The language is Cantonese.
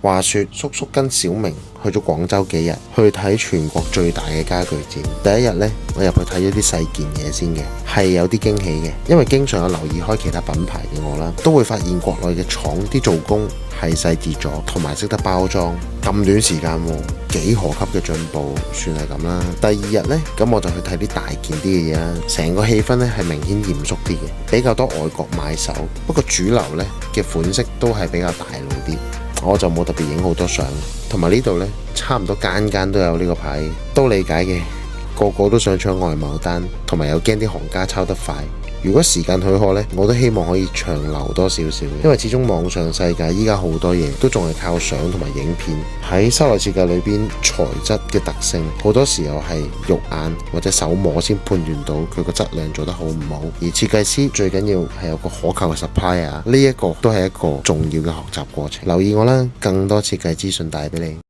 話說叔叔跟小明去咗廣州幾日，去睇全國最大嘅家具展。第一日呢，我入去睇咗啲細件嘢先嘅，係有啲驚喜嘅。因為經常有留意開其他品牌嘅我啦，都會發現國內嘅廠啲做工係細緻咗，同埋識得包裝。咁短時間幾何級嘅進步，算係咁啦。第二日呢，咁我就去睇啲大件啲嘅嘢啦。成個氣氛呢係明顯嚴肅啲嘅，比較多外國買手。不過主流呢嘅款式都係比較大路啲，我就冇特別影好多相。同埋呢度呢，差唔多間間都有呢個牌，都理解嘅。個個都想搶外貿單，同埋又驚啲行家抄得快。如果時間許可呢，我都希望可以長留多少少，因為始終網上世界依家好多嘢都仲係靠相同埋影片。喺室內設計裏邊，材質嘅特性好多時候係肉眼或者手摸先判斷到佢個質量做得好唔好。而設計師最緊要係有個可靠嘅 supplier，呢一個都係一個重要嘅學習過程。留意我啦，更多設計資訊帶俾你。